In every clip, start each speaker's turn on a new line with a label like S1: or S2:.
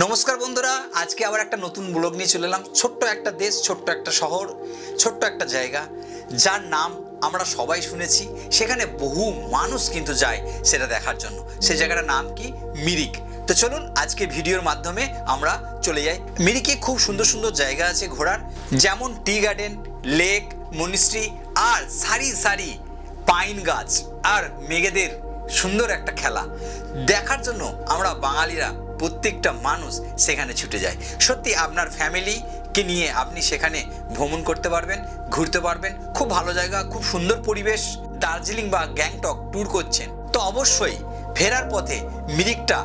S1: নমস্কার বন্ধুরা, আজকে আবার একটা নতুন ব্লগ নিয়ে চলে এলাম। ছোট্ট একটা দেশ, ছোট্ট একটা শহর, ছোট্ট একটা জায়গা যার নাম আমরা সবাই শুনেছি। সেখানে বহু মানুষ কিন্তু যায় সেটা দেখার জন্য। সেই জায়গাটার নাম কি? মিরিক। তো চলুন আজকে ভিডিওর মাধ্যমে আমরা চলে যাই। মিরিকে খুব সুন্দর সুন্দর জায়গা আছে ঘোরার, যেমন টি গার্ডেন, লেক, মনিস্ট্রি আর সারি সারি পাইন গাছ আর মেঘেদের সুন্দর একটা খেলা দেখার জন্য আমরা বাঙালিরা প্রত্যেকটা মানুষ সেখানে ছুটে যায়। সত্যি আপনার ফ্যামিলিকে নিয়ে আপনি সেখানে ভ্রমণ করতে পারবেন, ঘুরতে পারবেন। খুব ভালো জায়গা, খুব সুন্দর পরিবেশ। দার্জিলিং বা গ্যাংটক ট্যুর করছেন তো অবশ্যই ফেরার পথে মিরিকটা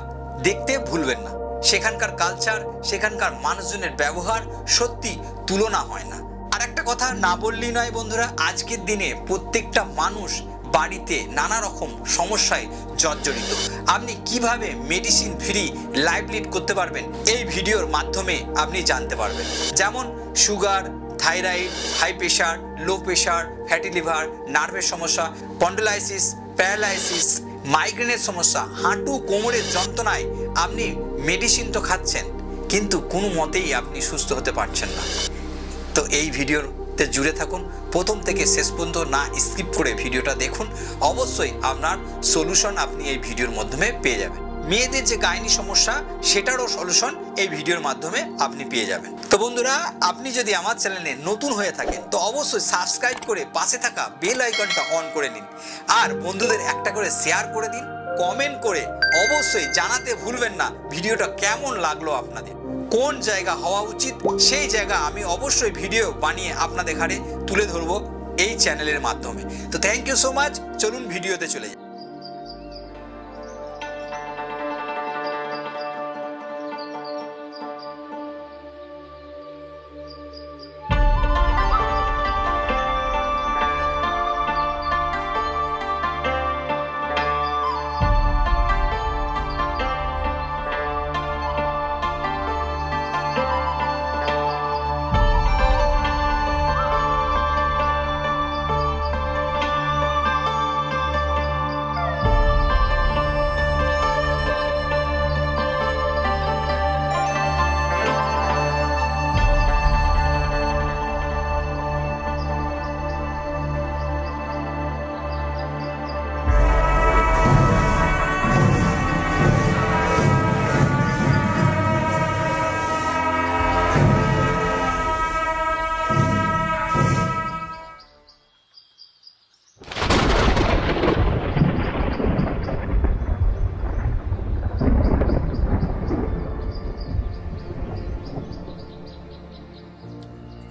S1: দেখতে ভুলবেন না। সেখানকার কালচার, সেখানকার মানুষজনের ব্যবহার সত্যি তুলনা হয় না। আর একটা কথা না বললেই নয় বন্ধুরা, আজকের দিনে প্রত্যেকটা মানুষ বাড়িতে নানা রকম সমস্যায় জর্জরিত। আপনি কিভাবে মেডিসিন ফ্রি লাইফ লিড করতে পারবেন এই ভিডিওর মাধ্যমে আপনি জানতে পারবেন। যেমন sugar, thyroid, high pressure, low pressure, fatty liver, নার্ভের সমস্যা, স্পন্ডোলাইসিস, প্যারালাইসিস, মাইগ্রেনের সমস্যা, হাঁটু কোমরের যন্ত্রণায় আপনি মেডিসিন তো খাচ্ছেন কিন্তু কোনো মতেই আপনি সুস্থ হতে পারছেন না। তো এই ভিডিওতে জুড়ে থাকুন, প্রথম থেকে শেষ পর্যন্ত না স্কিপ করে ভিডিওটা দেখুন। অবশ্যই আপনার সলিউশন আপনি এই ভিডিওর মাধ্যমে পেয়ে যাবেন। মেয়েদের যে গাইনি সমস্যা সেটারও সলিউশন এই ভিডিওর মাধ্যমে আপনি পেয়ে যাবেন। তো বন্ধুরা, আপনি যদি আমার চ্যানেলে নতুন হয়ে থাকেন তো অবশ্যই সাবস্ক্রাইব করে পাশে থাকা বেল আইকনটা অন করে নিন। আর বন্ধুদের একটা করে শেয়ার করে দিন। কমেন্ট করে অবশ্যই জানাতে ভুলবেন না ভিডিওটা কেমন লাগলো, আপনাদের কোন জায়গা হওয়া উচিত সেই জায়গা আমি অবশ্যই ভিডিও বানিয়ে আপনাদের ঘাড়ে তুলে ধরবো এই চ্যানেলের মাধ্যমে। তো থ্যাংক ইউ সো মাচ। চলুন ভিডিওতে চলে যাই।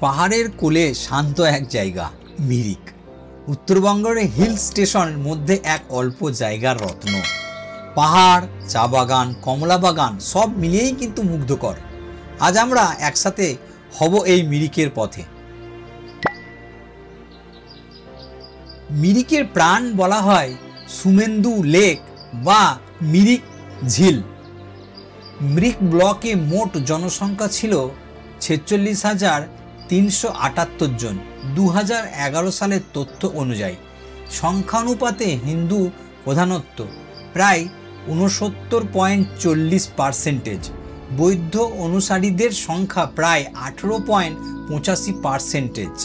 S1: পাহাড়ের কোলে শান্ত এক জায়গা মিরিক, উত্তরবঙ্গের হিল স্টেশনের মধ্যে এক অল্প জায়গার রত্ন। পাহাড়, চা বাগান, কমলা বাগান সব মিলিয়েই কিন্তু মুগ্ধকর। আজ আমরা একসাথে হব এই মিরিকের পথে। মিরিকের প্রাণ বলা হয় সুমেন্দু লেক বা মিরিক ঝিল। মিরিক ব্লকে মোট জনসংখ্যা ছিল 46,378 জন 2011 সালের তথ্য অনুযায়ী। সংখ্যানুপাতে হিন্দু প্রধানত্ব প্রায় 69.40%। বৌদ্ধ অনুসারীদের সংখ্যা প্রায় 18.85%।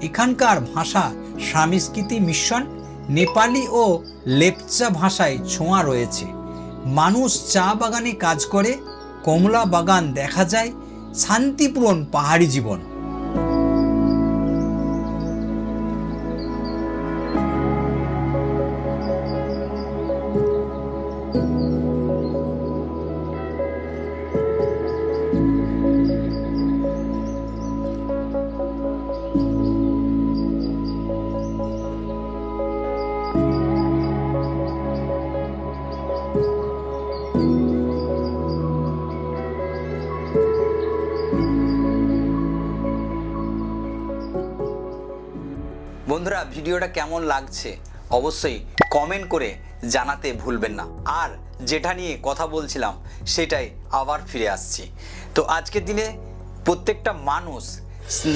S1: এখানকার ভাষা সংস্কৃতি মিশ্রণ, নেপালি ও লেপচা ভাষায় ছোঁয়া রয়েছে। মানুষ চা বাগানে কাজ করে, কমলা বাগান দেখা যায়। শান্তিপূর্ণ পাহাড়ি জীবন। বন্ধুরা, ভিডিওটা কেমন লাগছে অবশ্যই কমেন্ট করে জানাতে ভুলবেন না। আর যেটা নিয়ে কথা বলছিলাম সেটাই আবার ফিরে আসছি। তো আজকের দিনে প্রত্যেকটা মানুষ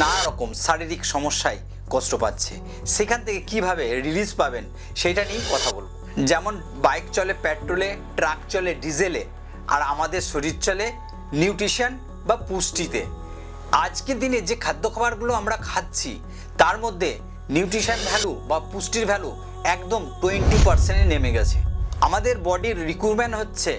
S1: নানা রকম শারীরিক সমস্যায় কষ্ট পাচ্ছে। সেখান থেকে কিভাবে রিলিজ পাবেন সেটা নিয়েই কথা বলব। যেমন বাইক চলে পেট্রোলে, ট্রাক চলে ডিজেলে, আর আমাদের শরীর চলে নিউট্রিশন বা পুষ্টিতে। আজকের দিনে যে খাদ্য খাবারগুলো আমরা খাচ্ছি তার মধ্যে নিউট্রিশন ভ্যালু বা পুষ্টির ভ্যালু একদম 20% নেমে গেছে। আমাদের বডির রিকোয়ারমেন্ট হচ্ছে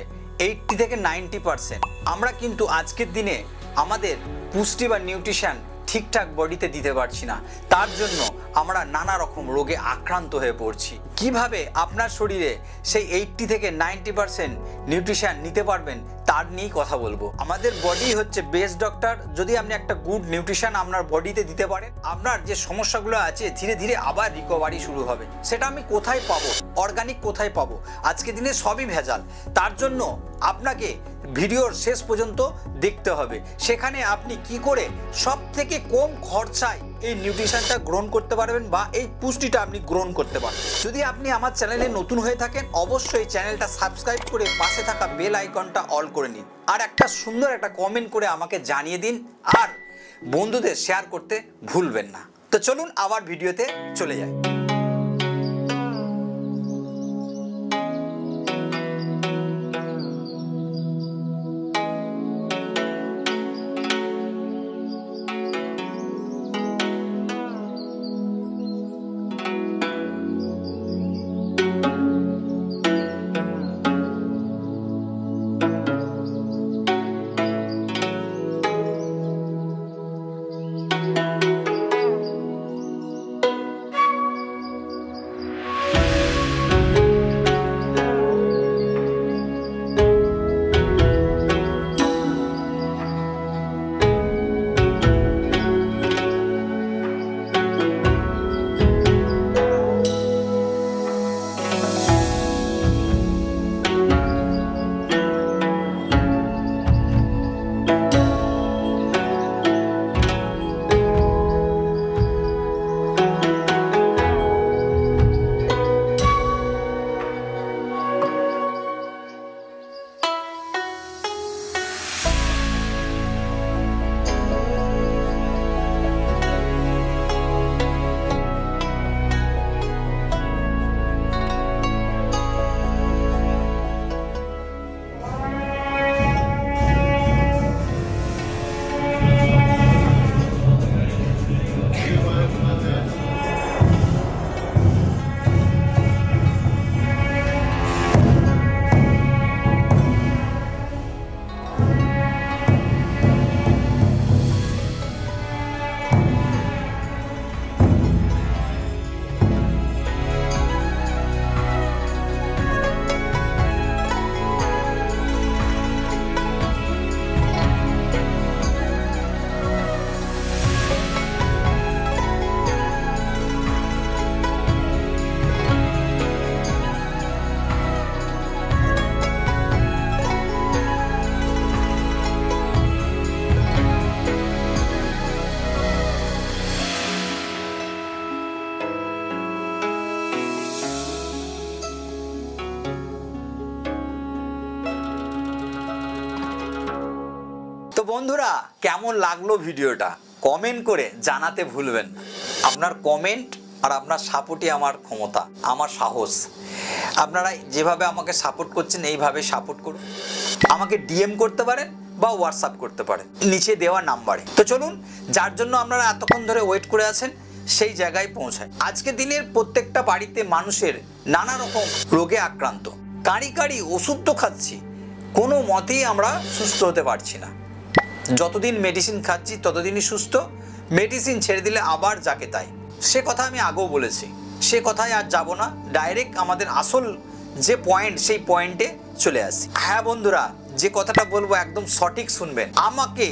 S1: 80 থেকে 90%। আমরা কিন্তু আজকের দিনে আমাদের পুষ্টি বা নিউট্রিশন ঠিকঠাক বডিতে দিতে পারছি না, তার জন্য আমরা নানা রকম রোগে আক্রান্ত হয়ে পড়ছি। কিভাবে আপনার শরীরে সেই 80 থেকে 90% নিউট্রিশন নিতে পারবেন তার নিয়েই কথা বলবো। আমাদের বডি হচ্ছে বেস্ট ডক্টর। যদি আপনি একটা গুড নিউট্রিশন আপনার বডিতে দিতে পারেন, আপনার যে সমস্যাগুলো আছে ধীরে ধীরে আবার রিকভারি শুরু হবে। সেটা আমি কোথায় পাবো, অর্গানিক কোথায় পাবো? আজকের দিনে সবই ভেজাল। তার জন্য আপনাকে ভিডিওর শেষ পর্যন্ত দেখতে হবে। সেখানে আপনি কি করে সব থেকে কম খরচায় এই নিউট্রিশনটা গ্রহণ করতে পারবেন বা এই পুষ্টিটা আপনি গ্রহণ করতে পারবেন। যদি আপনি আমার চ্যানেলে নতুন হয়ে থাকেন, অবশ্যই চ্যানেলটা সাবস্ক্রাইব করে পাশে থাকা বেল আইকনটা অল করে নিন, আর একটা সুন্দর একটা কমেন্ট করে আমাকে জানিয়ে দিন, আর বন্ধুদের শেয়ার করতে ভুলবেন না। তো চলুন আবার ভিডিওতে চলে যাই। বন্ধুরা, কেমন লাগলো ভিডিওটা কমেন্ট করে জানাতে ভুলবেন না। আপনার কমেন্ট আর আপনার সাপোর্টই আমার ক্ষমতা, আমার সাহস। আপনারা যেভাবে আমাকে সাপোর্ট করছেন এইভাবে সাপোর্ট করুন। আমাকে ডিএম করতে পারেন বা হোয়াটসঅ্যাপ করতে পারেন নিচে দেওয়া নাম্বারে। তো চলুন, যার জন্য আপনারা এতক্ষণ ধরে ওয়েট করে আছেন সেই জায়গায় পৌঁছায়। আজকের দিনের প্রত্যেকটা বাড়িতে মানুষের নানা রকম রোগে আক্রান্ত। কাঁড়ি কাঁড়ি ওষুধ তো খাচ্ছি, কোনো মতেই আমরা সুস্থ হতে পারছি না। যতদিন মেডিসিন খাচ্ছি ততদিনই সুস্থ, মেডিসিন ছেড়ে দিলে আবার যাকে তাই। সে কথা আমি আগেও বলেছি, সে কথায় আর যাব না। ডাইরেক্ট আমাদের আসল যে পয়েন্ট, সেই পয়েন্টে চলে আসি। হ্যাঁ বন্ধুরা, যে কথাটা বলবো একদম সঠিক শুনবেন। আমাকে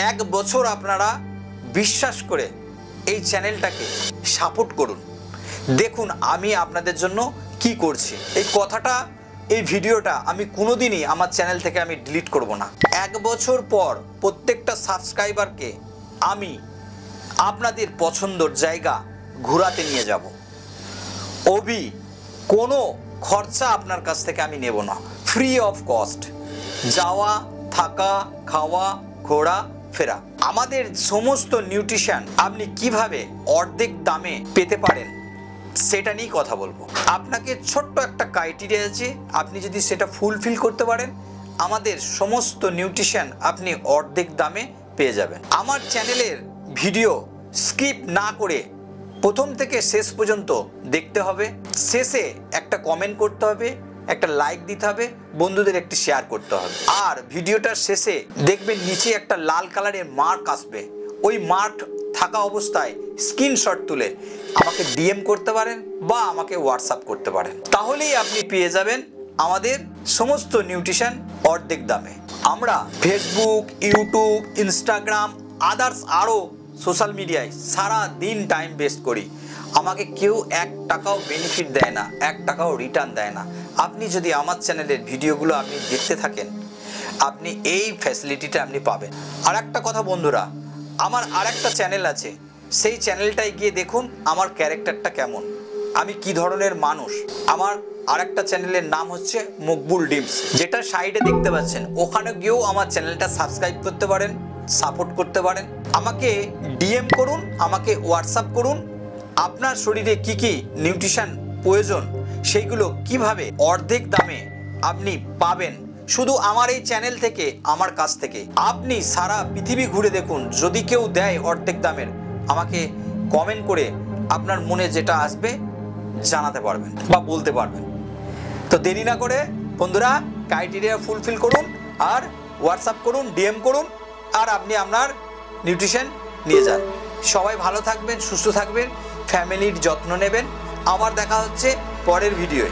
S1: 1 বছর আপনারা বিশ্বাস করে এই চ্যানেলটাকে সাপোর্ট করুন। দেখুন আমি আপনাদের জন্য কি করছি। এই কথাটা, এই ভিডিওটা আমি কোনোদিনই আমার চ্যানেল থেকে আমি ডিলিট করব না। 1 বছর পর প্রত্যেকটা সাবস্ক্রাইবারকে আমি আপনাদের পছন্দর জায়গা ঘোরাতে নিয়ে যাব। কোনো খরচা আপনার কাছ থেকে আমি নেব না, ফ্রি অফ কস্ট। যাওয়া, থাকা, খাওয়া, ঘোরা, ফেরা, আমাদের সমস্ত নিউট্রিশন আপনি কিভাবে অর্ধেক দামে পেতে পারেন সেটা নিয়েই কথা বলবো। আপনাকে ছোট্ট একটা ক্রাইটেরিয়া আছে, আপনি যদি সেটা ফুলফিল করতে পারেন আমাদের সমস্ত নিউট্রিশন আপনি অর্ধেক দামে পেয়ে যাবেন। আমার চ্যানেলের ভিডিও স্কিপ না করে প্রথম থেকে শেষ পর্যন্ত দেখতে হবে, শেষে একটা কমেন্ট করতে হবে, একটা লাইক দিতে হবে, বন্ধুদের একটি শেয়ার করতে হবে। আর ভিডিওটার শেষে দেখবেন নিচে একটা লাল কালারের মার্ক আসবে, ওই মার্ক থাকা অবস্থায় স্ক্রিনশট তুলে আমাকে ডিএম করতে পারেন বা আমাকে হোয়াটসঅ্যাপ করতে পারেন, তাহলেই আপনি পেয়ে যাবেন আমাদের সমস্ত নিউট্রিশন অর্ধেক দামে। আমরা ফেসবুক, ইউটিউব, ইনস্টাগ্রাম, আদার্স আরও সোশ্যাল মিডিয়ায় সারা দিন টাইম ওয়েস্ট করি, আমাকে কেউ 1 টাকাও বেনিফিট দেয় না, 1 টাকাও রিটার্ন দেয় না। আপনি যদি আমার চ্যানেলের ভিডিওগুলো আপনি দেখতে থাকেন, আপনি এই ফ্যাসিলিটিটা আপনি পাবেন। আর একটা কথা বন্ধুরা, আমার আরেকটা চ্যানেল আছে, সেই চ্যানেলটায় গিয়ে দেখুন আমার ক্যারেক্টারটা কেমন, আমি কি ধরনের মানুষ। আমার আরেকটা চ্যানেলের নাম হচ্ছে মকবুল ডিমস, যেটা সাইডে দেখতে পাচ্ছেন, ওখানে গিয়েও আমার চ্যানেলটা সাবস্ক্রাইব করতে পারেন, সাপোর্ট করতে পারেন। আমাকে ডিএম করুন, আমাকে হোয়াটসঅ্যাপ করুন, আপনার শরীরে কি কি নিউট্রিশন প্রয়োজন সেইগুলো কিভাবে অর্ধেক দামে আপনি পাবেন শুধু আমার এই চ্যানেল থেকে, আমার কাছ থেকে। আপনি সারা পৃথিবী ঘুরে দেখুন, যদি কেউ দেয় অর্ধেক দামের, আমাকে কমেন্ট করে আপনার মনে যেটা আসবে জানাতে পারবেন বা বলতে পারবেন। তো দেরি না করে বন্ধুরা ক্রাইটেরিয়া ফুলফিল করুন আর হোয়াটসঅ্যাপ করুন, ডিএম করুন, আর আপনি আপনার নিউট্রিশন নিয়ে যান। সবাই ভালো থাকবেন, সুস্থ থাকবেন, ফ্যামিলির যত্ন নেবেন। আবার দেখা হচ্ছে পরের ভিডিওয়ে।